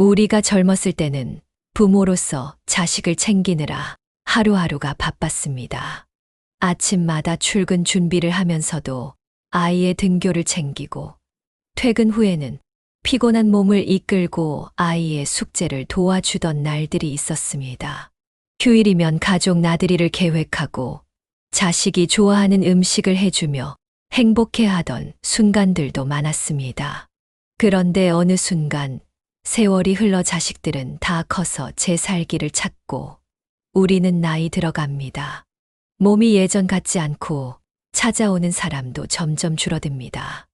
우리가 젊었을 때는 부모로서 자식을 챙기느라 하루하루가 바빴습니다. 아침마다 출근 준비를 하면서도 아이의 등교를 챙기고 퇴근 후에는 피곤한 몸을 이끌고 아이의 숙제를 도와주던 날들이 있었습니다. 휴일이면 가족 나들이를 계획하고 자식이 좋아하는 음식을 해주며 행복해하던 순간들도 많았습니다. 그런데 어느 순간 세월이 흘러 자식들은 다 커서 제 살기를 찾고 우리는 나이 들어갑니다. 몸이 예전 같지 않고 찾아오는 사람도 점점 줄어듭니다.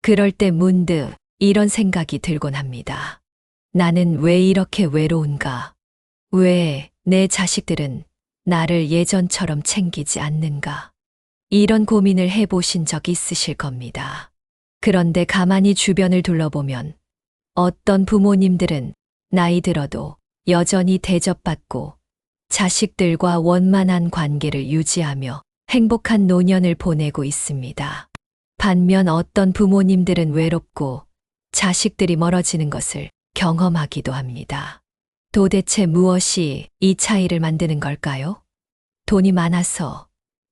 그럴 때 문득 이런 생각이 들곤 합니다. 나는 왜 이렇게 외로운가? 왜 내 자식들은 나를 예전처럼 챙기지 않는가? 이런 고민을 해보신 적 있으실 겁니다. 그런데 가만히 주변을 둘러보면 어떤 부모님들은 나이 들어도 여전히 대접받고 자식들과 원만한 관계를 유지하며 행복한 노년을 보내고 있습니다. 반면 어떤 부모님들은 외롭고 자식들이 멀어지는 것을 경험하기도 합니다. 도대체 무엇이 이 차이를 만드는 걸까요? 돈이 많아서?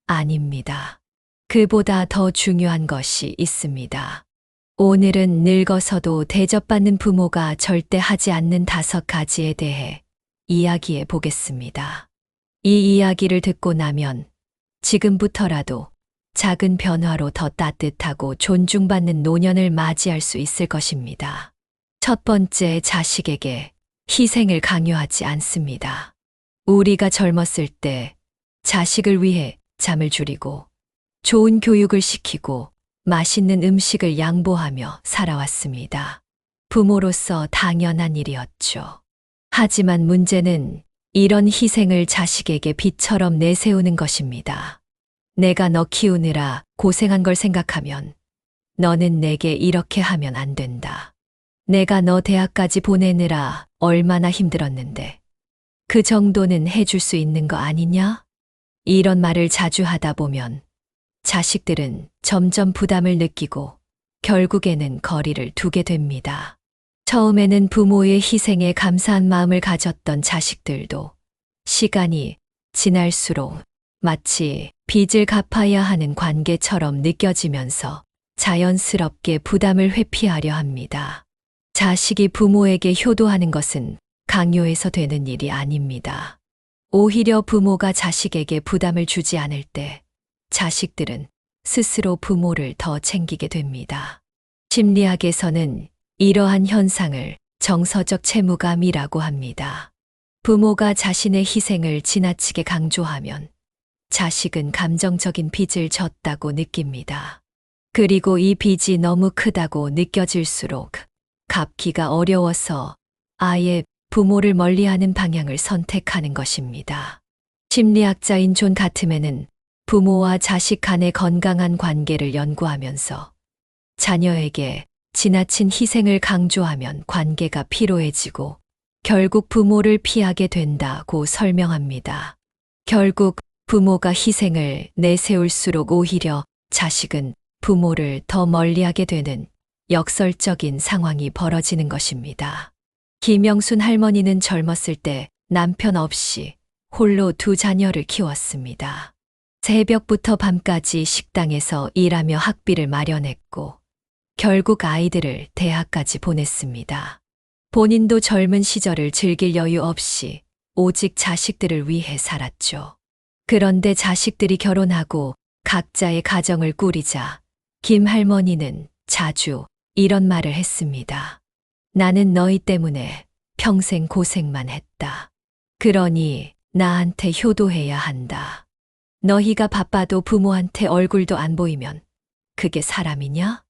아닙니다. 그보다 더 중요한 것이 있습니다. 오늘은 늙어서도 대접받는 부모가 절대 하지 않는 5가지에 대해 이야기해 보겠습니다. 이 이야기를 듣고 나면 지금부터라도 작은 변화로 더 따뜻하고 존중받는 노년을 맞이할 수 있을 것입니다. 첫 번째, 자식에게 희생을 강요하지 않습니다. 우리가 젊었을 때 자식을 위해 잠을 줄이고 좋은 교육을 시키고 맛있는 음식을 양보하며 살아왔습니다. 부모로서 당연한 일이었죠. 하지만 문제는 이런 희생을 자식에게 빚처럼 내세우는 것입니다. 내가 너 키우느라 고생한 걸 생각하면 너는 내게 이렇게 하면 안 된다. 내가 너 대학까지 보내느라 얼마나 힘들었는데 그 정도는 해줄 수 있는 거 아니냐? 이런 말을 자주 하다 보면 자식들은 점점 부담을 느끼고 결국에는 거리를 두게 됩니다. 처음에는 부모의 희생에 감사한 마음을 가졌던 자식들도 시간이 지날수록 마치 빚을 갚아야 하는 관계처럼 느껴지면서 자연스럽게 부담을 회피하려 합니다. 자식이 부모에게 효도하는 것은 강요해서 되는 일이 아닙니다. 오히려 부모가 자식에게 부담을 주지 않을 때 자식들은 스스로 부모를 더 챙기게 됩니다. 심리학에서는 이러한 현상을 정서적 채무감이라고 합니다. 부모가 자신의 희생을 지나치게 강조하면 자식은 감정적인 빚을 졌다고 느낍니다. 그리고 이 빚이 너무 크다고 느껴질수록 갚기가 어려워서 아예 부모를 멀리하는 방향을 선택하는 것입니다. 심리학자인 존 가트맨은 부모와 자식 간의 건강한 관계를 연구하면서 자녀에게 지나친 희생을 강조하면 관계가 피로해지고 결국 부모를 피하게 된다고 설명합니다. 결국 부모가 희생을 내세울수록 오히려 자식은 부모를 더 멀리하게 되는 역설적인 상황이 벌어지는 것입니다. 김영순 할머니는 젊었을 때 남편 없이 홀로 2자녀를 키웠습니다. 새벽부터 밤까지 식당에서 일하며 학비를 마련했고 결국 아이들을 대학까지 보냈습니다. 본인도 젊은 시절을 즐길 여유 없이 오직 자식들을 위해 살았죠. 그런데 자식들이 결혼하고 각자의 가정을 꾸리자 김 할머니는 자주 이런 말을 했습니다. 나는 너희 때문에 평생 고생만 했다. 그러니 나한테 효도해야 한다. 너희가 바빠도 부모한테 얼굴도 안 보이면 그게 사람이냐?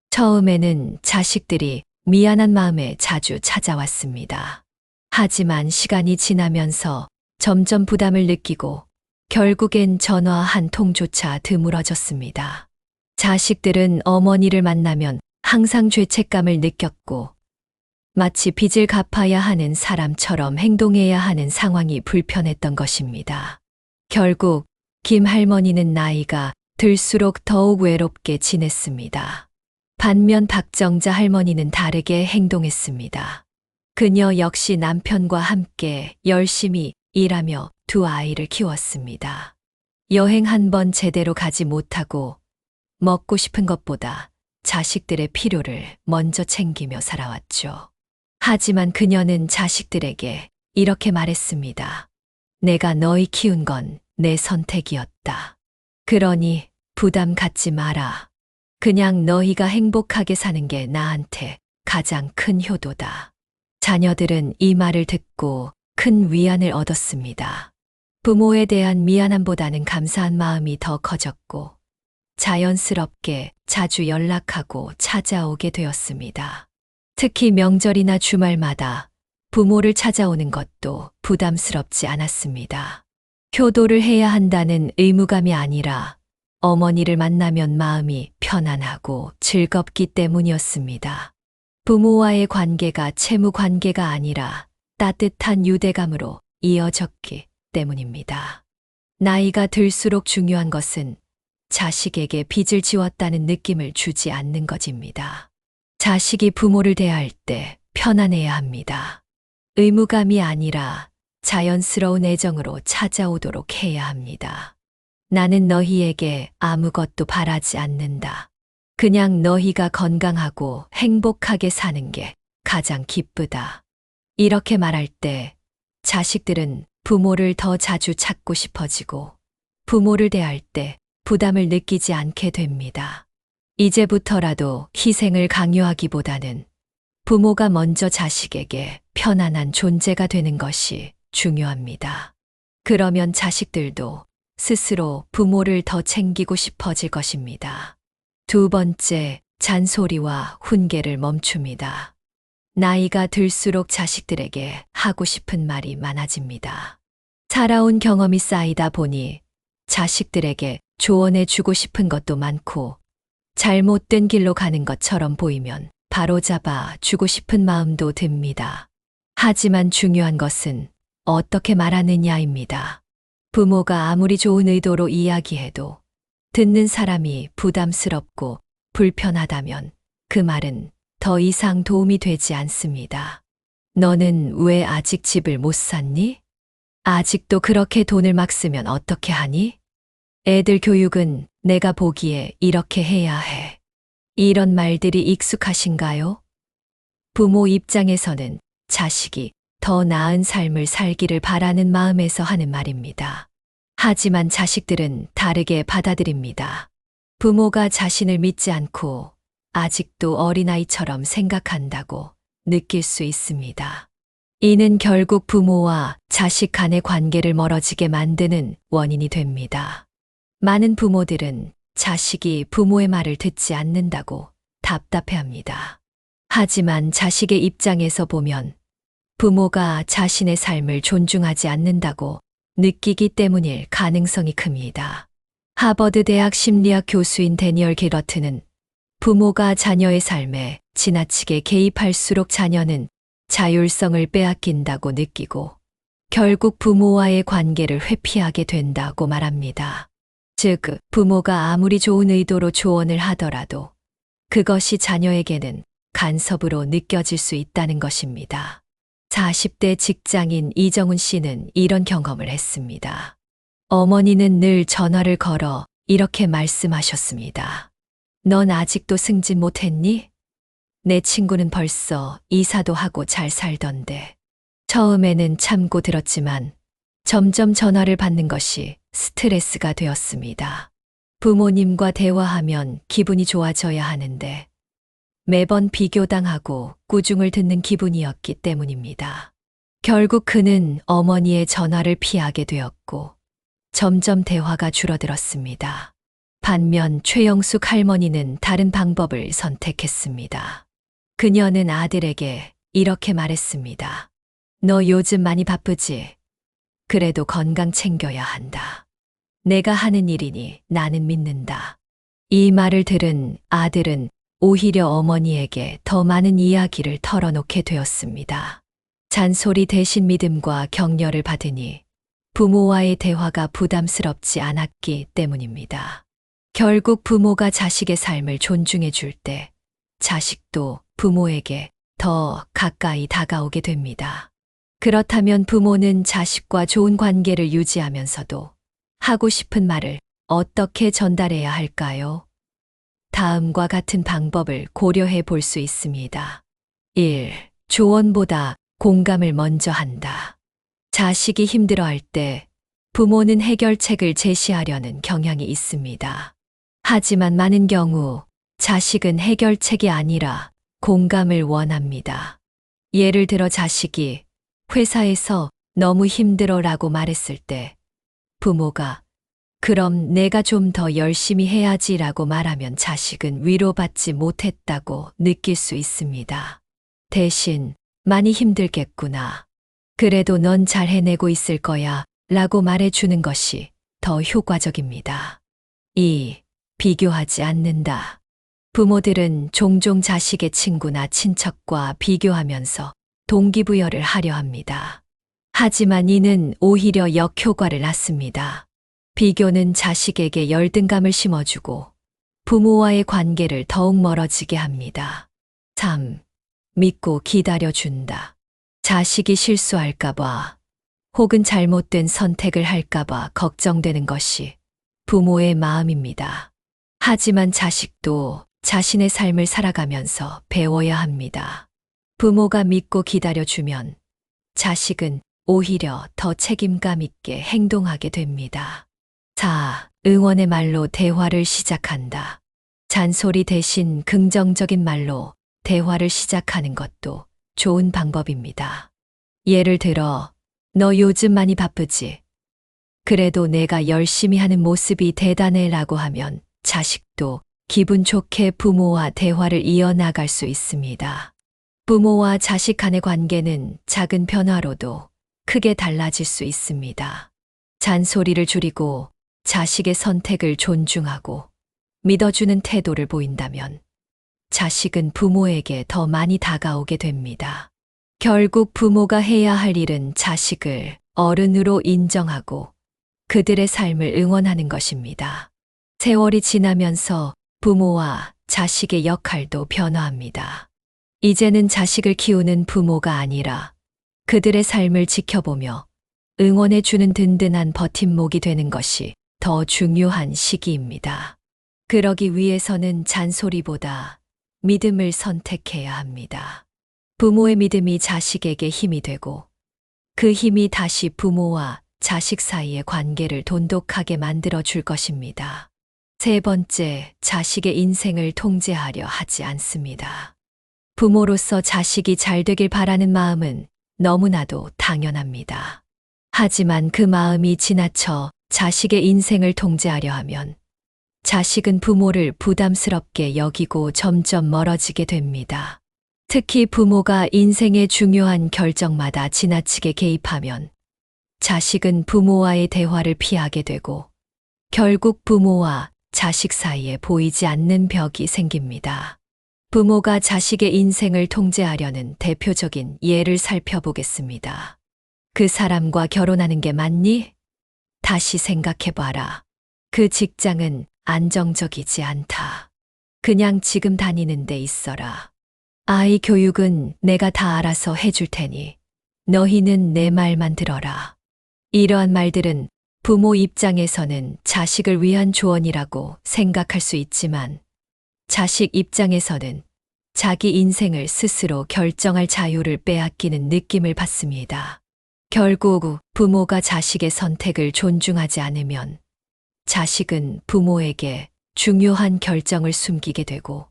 처음에는 자식들이 미안한 마음에 자주 찾아왔습니다. 하지만 시간이 지나면서 점점 부담을 느끼고 결국엔 전화 한 통조차 드물어졌습니다. 자식들은 어머니를 만나면 항상 죄책감을 느꼈고 마치 빚을 갚아야 하는 사람처럼 행동해야 하는 상황이 불편했던 것입니다. 결국 김 할머니는 나이가 들수록 더욱 외롭게 지냈습니다. 반면 박정자 할머니는 다르게 행동했습니다. 그녀 역시 남편과 함께 열심히 일하며 두 아이를 키웠습니다. 여행 한 번 제대로 가지 못하고 먹고 싶은 것보다 자식들의 필요를 먼저 챙기며 살아왔죠. 하지만 그녀는 자식들에게 이렇게 말했습니다. 내가 너희 키운 건 내 선택이었다. 그러니 부담 갖지 마라. 그냥 너희가 행복하게 사는 게 나한테 가장 큰 효도다. 자녀들은 이 말을 듣고 큰 위안을 얻었습니다. 부모에 대한 미안함보다는 감사한 마음이 더 커졌고 자연스럽게 자주 연락하고 찾아오게 되었습니다. 특히 명절이나 주말마다 부모를 찾아오는 것도 부담스럽지 않았습니다. 효도를 해야 한다는 의무감이 아니라 어머니를 만나면 마음이 편안하고 즐겁기 때문이었습니다. 부모와의 관계가 채무 관계가 아니라 따뜻한 유대감으로 이어졌기 때문입니다. 나이가 들수록 중요한 것은 자식에게 빚을 지웠다는 느낌을 주지 않는 것입니다. 자식이 부모를 대할 때 편안해야 합니다. 의무감이 아니라 자연스러운 애정으로 찾아오도록 해야 합니다. 나는 너희에게 아무것도 바라지 않는다. 그냥 너희가 건강하고 행복하게 사는 게 가장 기쁘다. 이렇게 말할 때 자식들은 부모를 더 자주 찾고 싶어지고 부모를 대할 때 부담을 느끼지 않게 됩니다. 이제부터라도 희생을 강요하기보다는 부모가 먼저 자식에게 편안한 존재가 되는 것이 중요합니다. 그러면 자식들도 스스로 부모를 더 챙기고 싶어질 것입니다. 두 번째, 잔소리와 훈계를 멈춥니다. 나이가 들수록 자식들에게 하고 싶은 말이 많아집니다. 살아온 경험이 쌓이다 보니 자식들에게 조언해 주고 싶은 것도 많고 잘못된 길로 가는 것처럼 보이면 바로잡아 주고 싶은 마음도 듭니다. 하지만 중요한 것은 어떻게 말하느냐입니다. 부모가 아무리 좋은 의도로 이야기해도 듣는 사람이 부담스럽고 불편하다면 그 말은 더 이상 도움이 되지 않습니다. 너는 왜 아직 집을 못 샀니? 아직도 그렇게 돈을 막 쓰면 어떻게 하니? 애들 교육은 내가 보기에 이렇게 해야 해. 이런 말들이 익숙하신가요? 부모 입장에서는 자식이 더 나은 삶을 살기를 바라는 마음에서 하는 말입니다. 하지만 자식들은 다르게 받아들입니다. 부모가 자신을 믿지 않고 아직도 어린아이처럼 생각한다고 느낄 수 있습니다. 이는 결국 부모와 자식 간의 관계를 멀어지게 만드는 원인이 됩니다. 많은 부모들은 자식이 부모의 말을 듣지 않는다고 답답해합니다. 하지만 자식의 입장에서 보면 부모가 자신의 삶을 존중하지 않는다고 느끼기 때문일 가능성이 큽니다. 하버드 대학 심리학 교수인 데니얼 게러트는 부모가 자녀의 삶에 지나치게 개입할수록 자녀는 자율성을 빼앗긴다고 느끼고 결국 부모와의 관계를 회피하게 된다고 말합니다. 즉, 부모가 아무리 좋은 의도로 조언을 하더라도 그것이 자녀에게는 간섭으로 느껴질 수 있다는 것입니다. 40대 직장인 이정훈 씨는 이런 경험을 했습니다. 어머니는 늘 전화를 걸어 이렇게 말씀하셨습니다. 넌 아직도 승진 못했니? 내 친구는 벌써 이사도 하고 잘 살던데. 처음에는 참고 들었지만 점점 전화를 받는 것이 스트레스가 되었습니다. 부모님과 대화하면 기분이 좋아져야 하는데 매번 비교당하고 꾸중을 듣는 기분이었기 때문입니다. 결국 그는 어머니의 전화를 피하게 되었고 점점 대화가 줄어들었습니다. 반면 최영숙 할머니는 다른 방법을 선택했습니다. 그녀는 아들에게 이렇게 말했습니다. 너 요즘 많이 바쁘지? 그래도 건강 챙겨야 한다. 내가 하는 일이니 나는 믿는다. 이 말을 들은 아들은 오히려 어머니에게 더 많은 이야기를 털어놓게 되었습니다. 잔소리 대신 믿음과 격려를 받으니 부모와의 대화가 부담스럽지 않았기 때문입니다. 결국 부모가 자식의 삶을 존중해 줄 때 자식도 부모에게 더 가까이 다가오게 됩니다. 그렇다면 부모는 자식과 좋은 관계를 유지하면서도 하고 싶은 말을 어떻게 전달해야 할까요? 다음과 같은 방법을 고려해 볼 수 있습니다. 1. 조언보다 공감을 먼저 한다. 자식이 힘들어할 때 부모는 해결책을 제시하려는 경향이 있습니다. 하지만 많은 경우 자식은 해결책이 아니라 공감을 원합니다. 예를 들어 자식이 회사에서 너무 힘들어라고 말했을 때 부모가 그럼 내가 좀 더 열심히 해야지라고 말하면 자식은 위로받지 못했다고 느낄 수 있습니다. 대신 많이 힘들겠구나. 그래도 넌 잘 해내고 있을 거야 라고 말해주는 것이 더 효과적입니다. 2. 비교하지 않는다. 부모들은 종종 자식의 친구나 친척과 비교하면서 동기부여를 하려 합니다. 하지만 이는 오히려 역효과를 낳습니다. 비교는 자식에게 열등감을 심어주고 부모와의 관계를 더욱 멀어지게 합니다. 3. 믿고 기다려준다. 자식이 실수할까봐 혹은 잘못된 선택을 할까봐 걱정되는 것이 부모의 마음입니다. 하지만 자식도 자신의 삶을 살아가면서 배워야 합니다. 부모가 믿고 기다려주면 자식은 오히려 더 책임감 있게 행동하게 됩니다. 4. 응원의 말로 대화를 시작한다. 잔소리 대신 긍정적인 말로 대화를 시작하는 것도 좋은 방법입니다. 예를 들어, 너 요즘 많이 바쁘지? 그래도 내가 열심히 하는 모습이 대단해 라고 하면 자식도 기분 좋게 부모와 대화를 이어나갈 수 있습니다. 부모와 자식 간의 관계는 작은 변화로도 크게 달라질 수 있습니다. 잔소리를 줄이고 자식의 선택을 존중하고 믿어주는 태도를 보인다면 자식은 부모에게 더 많이 다가오게 됩니다. 결국 부모가 해야 할 일은 자식을 어른으로 인정하고 그들의 삶을 응원하는 것입니다. 세월이 지나면서 부모와 자식의 역할도 변화합니다. 이제는 자식을 키우는 부모가 아니라 그들의 삶을 지켜보며 응원해주는 든든한 버팀목이 되는 것이 더 중요한 시기입니다. 그러기 위해서는 잔소리보다 믿음을 선택해야 합니다. 부모의 믿음이 자식에게 힘이 되고 그 힘이 다시 부모와 자식 사이의 관계를 돈독하게 만들어 줄 것입니다. 세 번째, 자식의 인생을 통제하려 하지 않습니다. 부모로서 자식이 잘 되길 바라는 마음은 너무나도 당연합니다. 하지만 그 마음이 지나쳐 자식의 인생을 통제하려 하면 자식은 부모를 부담스럽게 여기고 점점 멀어지게 됩니다. 특히 부모가 인생의 중요한 결정마다 지나치게 개입하면 자식은 부모와의 대화를 피하게 되고 결국 부모와 자식 사이에 보이지 않는 벽이 생깁니다. 부모가 자식의 인생을 통제하려는 대표적인 예를 살펴보겠습니다. 그 사람과 결혼하는 게 맞니? 다시 생각해봐라. 그 직장은 안정적이지 않다. 그냥 지금 다니는 데 있어라. 아이 교육은 내가 다 알아서 해줄 테니 너희는 내 말만 들어라. 이러한 말들은 부모 입장에서는 자식을 위한 조언이라고 생각할 수 있지만 자식 입장에서는 자기 인생을 스스로 결정할 자유를 빼앗기는 느낌을 받습니다. 결국 부모가 자식의 선택을 존중하지 않으면 자식은 부모에게 중요한 결정을 숨기게 되고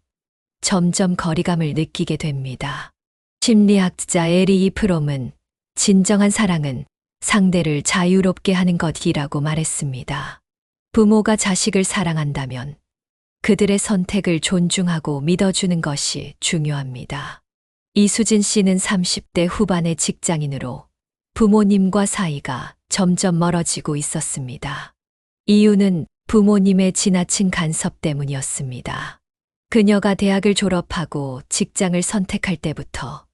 점점 거리감을 느끼게 됩니다. 심리학자 에리 프롬은 진정한 사랑은 상대를 자유롭게 하는 것이라고 말했습니다. 부모가 자식을 사랑한다면 그들의 선택을 존중하고 믿어주는 것이 중요합니다. 이수진 씨는 30대 후반의 직장인으로 부모님과 사이가 점점 멀어지고 있었습니다. 이유는 부모님의 지나친 간섭 때문이었습니다. 그녀가 대학을 졸업하고 직장을 선택할 때부터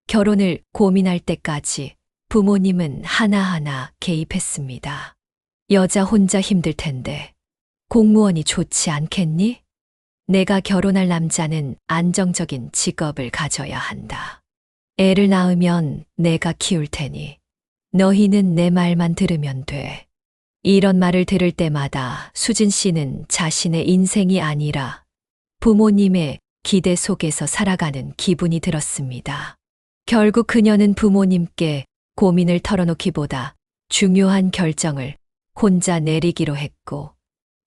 결혼을 고민할 때까지 부모님은 하나하나 개입했습니다. 여자 혼자 힘들 텐데 공무원이 좋지 않겠니? 내가 결혼할 남자는 안정적인 직업을 가져야 한다. 애를 낳으면 내가 키울 테니 너희는 내 말만 들으면 돼. 이런 말을 들을 때마다 수진 씨는 자신의 인생이 아니라 부모님의 기대 속에서 살아가는 기분이 들었습니다. 결국 그녀는 부모님께 고민을 털어놓기보다 중요한 결정을 혼자 내리기로 했고,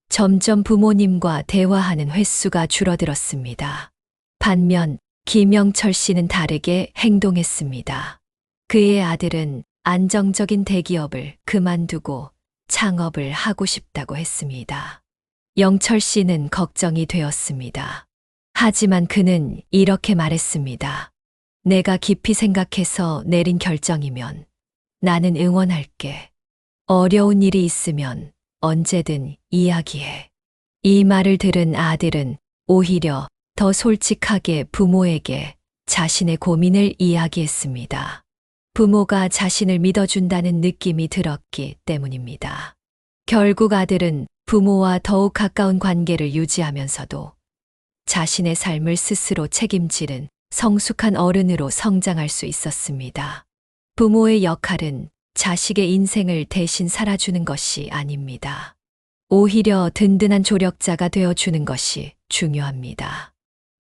점점 부모님과 대화하는 횟수가 줄어들었습니다. 반면 김영철 씨는 다르게 행동했습니다. 그의 아들은 안정적인 대기업을 그만두고 창업을 하고 싶다고 했습니다. 영철 씨는 걱정이 되었습니다. 하지만 그는 이렇게 말했습니다. 내가 깊이 생각해서 내린 결정이면 나는 응원할게. 어려운 일이 있으면 언제든 이야기해. 이 말을 들은 아들은 오히려 더 솔직하게 부모에게 자신의 고민을 이야기했습니다. 부모가 자신을 믿어준다는 느낌이 들었기 때문입니다. 결국 아들은 부모와 더욱 가까운 관계를 유지하면서도 자신의 삶을 스스로 책임지는 성숙한 어른으로 성장할 수 있었습니다. 부모의 역할은 자식의 인생을 대신 살아주는 것이 아닙니다. 오히려 든든한 조력자가 되어주는 것이 중요합니다.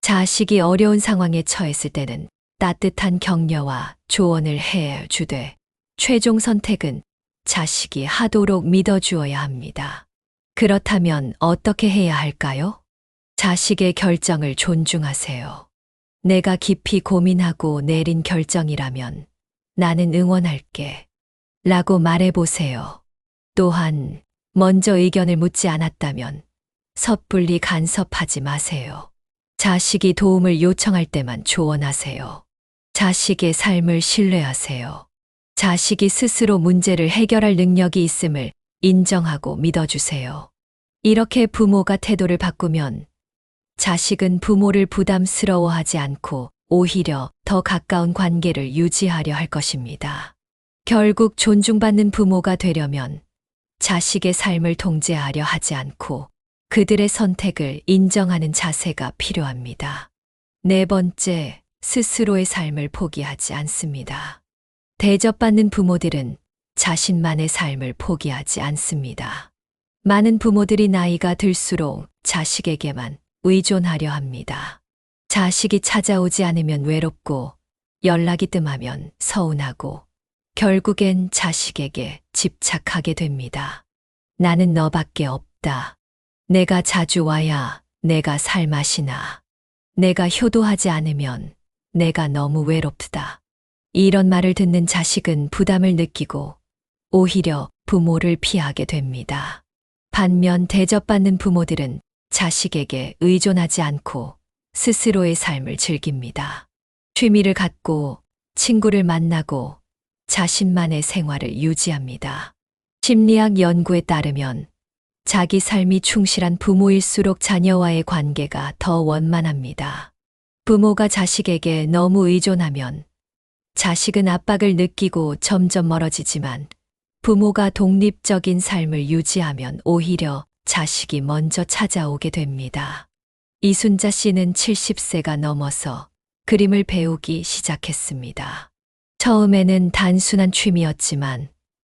자식이 어려운 상황에 처했을 때는 따뜻한 격려와 조언을 해주되 최종 선택은 자식이 하도록 믿어주어야 합니다. 그렇다면 어떻게 해야 할까요? 자식의 결정을 존중하세요. 내가 깊이 고민하고 내린 결정이라면 나는 응원할게. 라고 말해보세요. 또한 먼저 의견을 묻지 않았다면 섣불리 간섭하지 마세요. 자식이 도움을 요청할 때만 조언하세요. 자식의 삶을 신뢰하세요. 자식이 스스로 문제를 해결할 능력이 있음을 인정하고 믿어주세요. 이렇게 부모가 태도를 바꾸면 자식은 부모를 부담스러워하지 않고 오히려 더 가까운 관계를 유지하려 할 것입니다. 결국 존중받는 부모가 되려면 자식의 삶을 통제하려 하지 않고 그들의 선택을 인정하는 자세가 필요합니다. 네 번째, 스스로의 삶을 포기하지 않습니다. 대접받는 부모들은 자신만의 삶을 포기하지 않습니다. 많은 부모들이 나이가 들수록 자식에게만 의존하려 합니다. 자식이 찾아오지 않으면 외롭고 연락이 뜸하면 서운하고 결국엔 자식에게 집착하게 됩니다. 나는 너밖에 없다. 내가 자주 와야 내가 살맛이 나. 내가 효도하지 않으면 내가 너무 외롭다. 이런 말을 듣는 자식은 부담을 느끼고 오히려 부모를 피하게 됩니다. 반면 대접받는 부모들은 자식에게 의존하지 않고 스스로의 삶을 즐깁니다. 취미를 갖고 친구를 만나고 자신만의 생활을 유지합니다. 심리학 연구에 따르면 자기 삶이 충실한 부모일수록 자녀와의 관계가 더 원만합니다. 부모가 자식에게 너무 의존하면 자식은 압박을 느끼고 점점 멀어지지만 부모가 독립적인 삶을 유지하면 오히려 자식이 먼저 찾아오게 됩니다. 이순자 씨는 70세가 넘어서 그림을 배우기 시작했습니다. 처음에는 단순한 취미였지만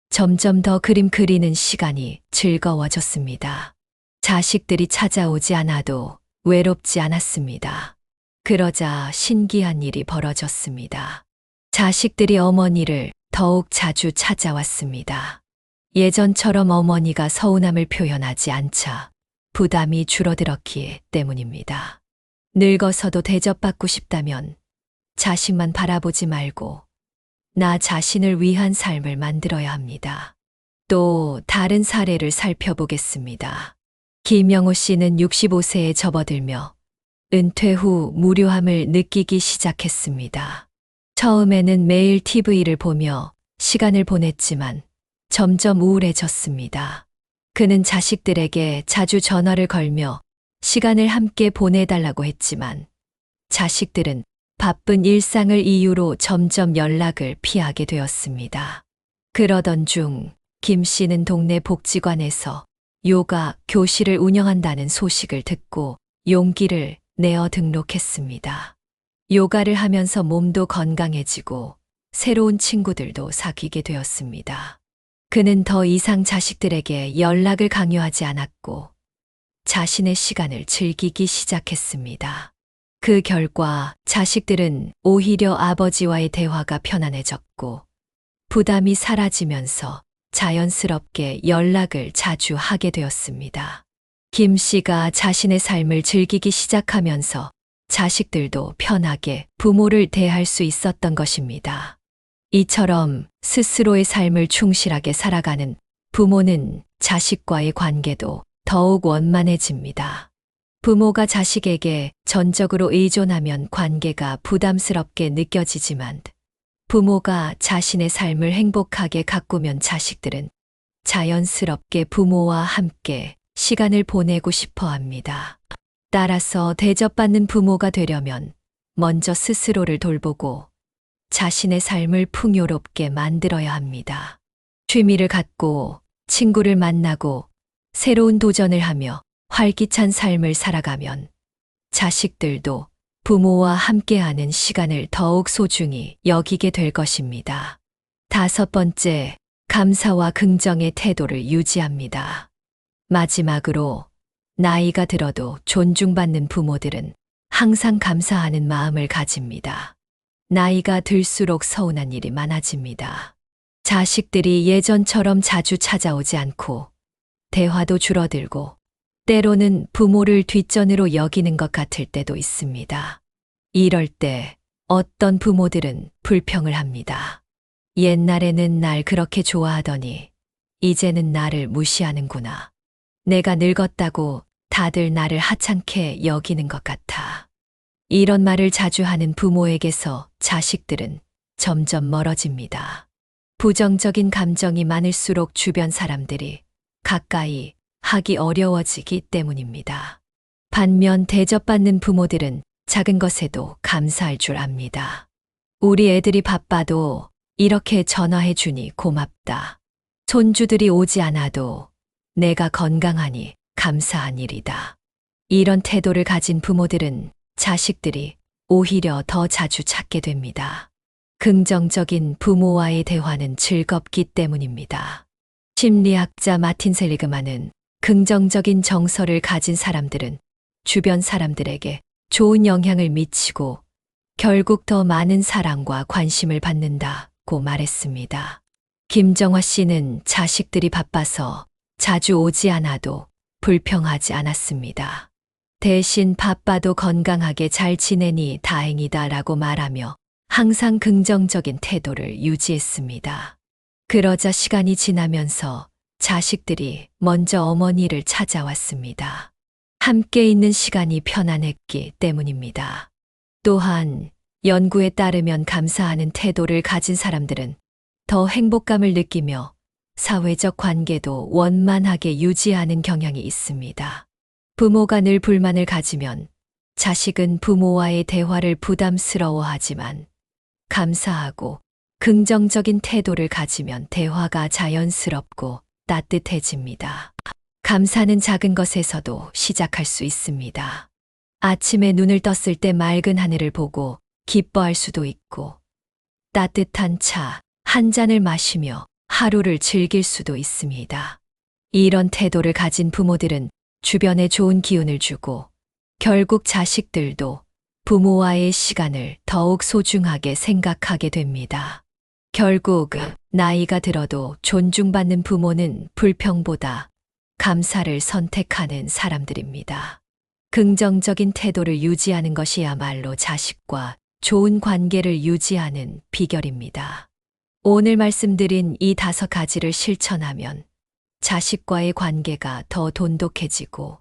점점 더 그림 그리는 시간이 즐거워졌습니다. 자식들이 찾아오지 않아도 외롭지 않았습니다. 그러자 신기한 일이 벌어졌습니다. 자식들이 어머니를 더욱 자주 찾아왔습니다. 예전처럼 어머니가 서운함을 표현하지 않자 부담이 줄어들었기 때문입니다. 늙어서도 대접받고 싶다면 자식만 바라보지 말고 나 자신을 위한 삶을 만들어야 합니다. 또 다른 사례를 살펴보겠습니다. 김영호 씨는 65세에 접어들며 은퇴 후 무료함을 느끼기 시작했습니다. 처음에는 매일 TV를 보며 시간을 보냈지만 점점 우울해졌습니다. 그는 자식들에게 자주 전화를 걸며 시간을 함께 보내달라고 했지만 자식들은 바쁜 일상을 이유로 점점 연락을 피하게 되었습니다. 그러던 중 김 씨는 동네 복지관에서 요가 교실을 운영한다는 소식을 듣고 용기를 내어 등록했습니다. 요가를 하면서 몸도 건강해지고 새로운 친구들도 사귀게 되었습니다. 그는 더 이상 자식들에게 연락을 강요하지 않았고 자신의 시간을 즐기기 시작했습니다. 그 결과 자식들은 오히려 아버지와의 대화가 편안해졌고 부담이 사라지면서 자연스럽게 연락을 자주 하게 되었습니다. 김 씨가 자신의 삶을 즐기기 시작하면서 자식들도 편하게 부모를 대할 수 있었던 것입니다. 이처럼 스스로의 삶을 충실하게 살아가는 부모는 자식과의 관계도 더욱 원만해집니다. 부모가 자식에게 전적으로 의존하면 관계가 부담스럽게 느껴지지만 부모가 자신의 삶을 행복하게 가꾸면 자식들은 자연스럽게 부모와 함께 시간을 보내고 싶어 합니다. 따라서 대접받는 부모가 되려면 먼저 스스로를 돌보고 자신의 삶을 풍요롭게 만들어야 합니다. 취미를 갖고 친구를 만나고 새로운 도전을 하며 활기찬 삶을 살아가면 자식들도 부모와 함께하는 시간을 더욱 소중히 여기게 될 것입니다. 5번째, 감사와 긍정의 태도를 유지합니다. 마지막으로 나이가 들어도 존중받는 부모들은 항상 감사하는 마음을 가집니다. 나이가 들수록 서운한 일이 많아집니다. 자식들이 예전처럼 자주 찾아오지 않고 대화도 줄어들고 때로는 부모를 뒷전으로 여기는 것 같을 때도 있습니다. 이럴 때 어떤 부모들은 불평을 합니다. 옛날에는 날 그렇게 좋아하더니 이제는 나를 무시하는구나. 내가 늙었다고 다들 나를 하찮게 여기는 것 같아. 이런 말을 자주 하는 부모에게서 자식들은 점점 멀어집니다. 부정적인 감정이 많을수록 주변 사람들이 가까이 하기 어려워지기 때문입니다. 반면 대접받는 부모들은 작은 것에도 감사할 줄 압니다. 우리 애들이 바빠도 이렇게 전화해 주니 고맙다. 손주들이 오지 않아도 내가 건강하니 감사한 일이다. 이런 태도를 가진 부모들은 자식들이 오히려 더 자주 찾게 됩니다. 긍정적인 부모와의 대화는 즐겁기 때문입니다. 심리학자 마틴 셀리그만은 긍정적인 정서를 가진 사람들은 주변 사람들에게 좋은 영향을 미치고 결국 더 많은 사랑과 관심을 받는다고 말했습니다. 김정화 씨는 자식들이 바빠서 자주 오지 않아도 불평하지 않았습니다. 대신 바빠도 건강하게 잘 지내니 다행이다라고 말하며 항상 긍정적인 태도를 유지했습니다. 그러자 시간이 지나면서 자식들이 먼저 어머니를 찾아왔습니다. 함께 있는 시간이 편안했기 때문입니다. 또한 연구에 따르면 감사하는 태도를 가진 사람들은 더 행복감을 느끼며 사회적 관계도 원만하게 유지하는 경향이 있습니다. 부모가 늘 불만을 가지면 자식은 부모와의 대화를 부담스러워하지만 감사하고 긍정적인 태도를 가지면 대화가 자연스럽고 따뜻해집니다. 감사는 작은 것에서도 시작할 수 있습니다. 아침에 눈을 떴을 때 맑은 하늘을 보고 기뻐할 수도 있고 따뜻한 차 한 잔을 마시며 하루를 즐길 수도 있습니다. 이런 태도를 가진 부모들은 주변에 좋은 기운을 주고 결국 자식들도 부모와의 시간을 더욱 소중하게 생각하게 됩니다. 결국 나이가 들어도 존중받는 부모는 불평보다 감사를 선택하는 사람들입니다. 긍정적인 태도를 유지하는 것이야말로 자식과 좋은 관계를 유지하는 비결입니다. 오늘 말씀드린 이 5가지를 실천하면 자식과의 관계가 더 돈독해지고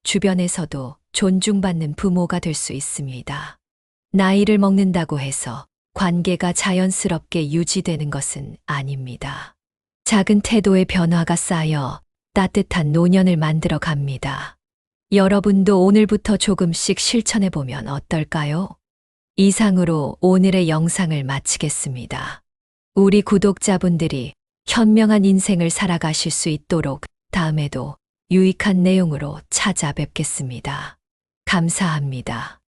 주변에서도 존중받는 부모가 될 수 있습니다. 나이를 먹는다고 해서 관계가 자연스럽게 유지되는 것은 아닙니다. 작은 태도의 변화가 쌓여 따뜻한 노년을 만들어 갑니다. 여러분도 오늘부터 조금씩 실천해 보면 어떨까요? 이상으로 오늘의 영상을 마치겠습니다. 우리 구독자분들이 현명한 인생을 살아가실 수 있도록 다음에도 유익한 내용으로 찾아뵙겠습니다. 감사합니다.